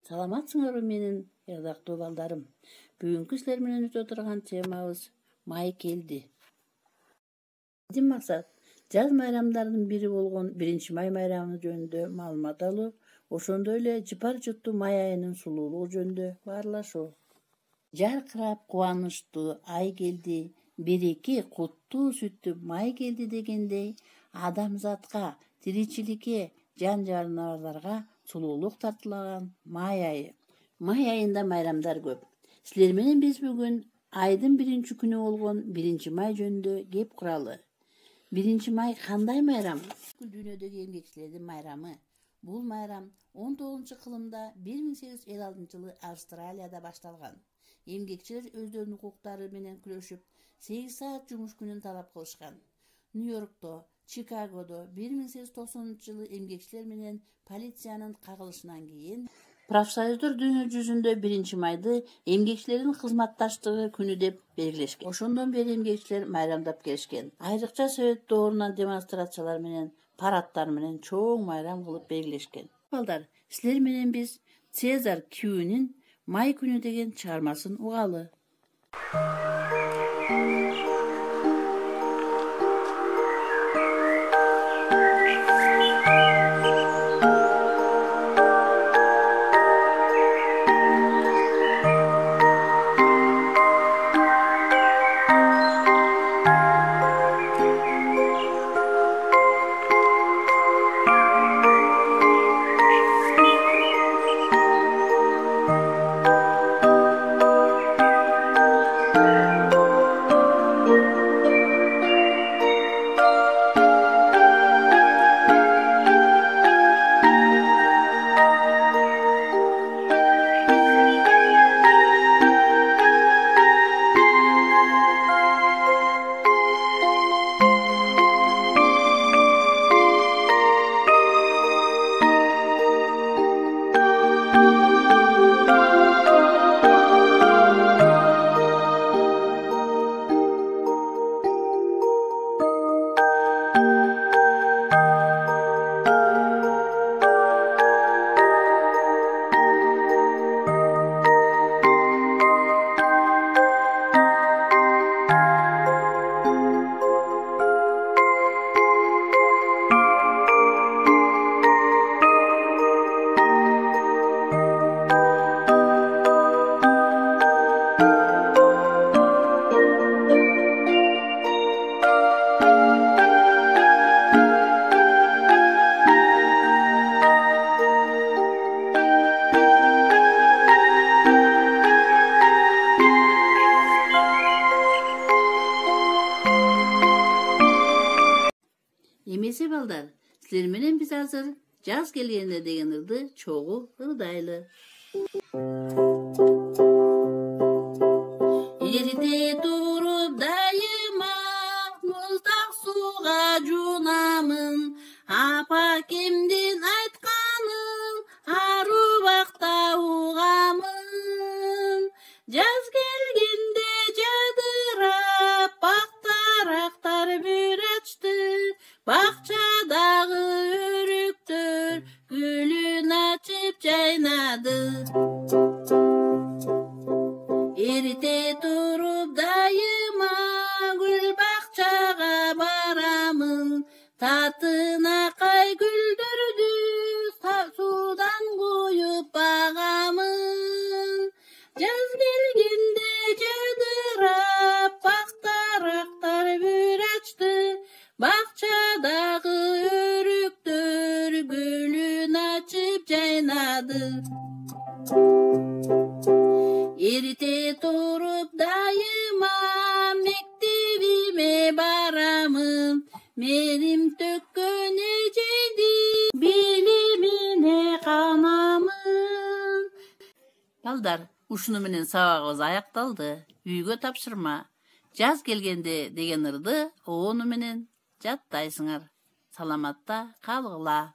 Саламатсыңарбы менин ырдактуу балдарым. Бүгүнкү силер менен өтө турган темабыз май келди. Биринчи максат жаз майрамдарынын бири болгон 1-май майрамы жөнүндө маалымат алуу, ошондой эле жыпар жуттуу май айынын сулуулугу жөнүндө баарлашуу. Жаркырап кубанычтуу ай келди, береки куттуу сүттүү май келди дегендей, адамзатка, тиричиликке, жан жаныбарларга сулуулук тартылаган май айы. Май айында майрамдар көп. Силер менен биз бүгүн айдын 1-күнү болгон 1-май жөнүндө кеп куралы. 1-май кандай майрам? Дүйнөдөгү эмгекчилердин майрамы. Бул майрам 19-кылымда 1856-жылы Австралияда башталган. Эмгекчилер өздөрүнүн укуктары менен күрөшүп, 8 саат жумуш күнүн талап кылышкан. Нью-Йоркто, Чикагодо 1890-жылы эмгекчилер менен полициянын кагылышынан кийин профсоюздар дүйнө жүзүндө 1-майды эмгекчилердин кызматташтыгы күнү деп белгилешкен. Ошондон бери эмгекчилер майрамдап келишкен. Айрыкча Совет доорунан демонстрациялар менен, парадтар менен чоң майрам кылып белгилешкен. Балдар, силер менен биз Цезарь Кюнин Май күнү деген чыгармасын угалы. Эмесе балдар, силер менен биз азыр жаз келгенде деген ырды чогуу ырдайлы. Эрте туруп дайыма муздак сууга жуунамын, апакемдин айтканын арубакта угамын. Жаз келгенде жадырап бактарактар бүр ачты, бакчадагы өрүктөр гүлүн ачып жайнады. Эрте туруп дайыма гүл бакчага барамын, татынакай гүлдөрдү суудан куюп багамын. Жаз келгенде жадырап бактарактар бүр ачты, бакчадагы өрүктөр гүлүн ачып жайнады. Эрте туруп дайыма мектебиме барамын, менин төккөн эжейди билимине канамын. Балдар, ушуну менен сабагыбыз аякталды. Үйгө тапшырма. Жаз келгенде деген ырды ону менен жаттайсыңар. Саламатта калгыла.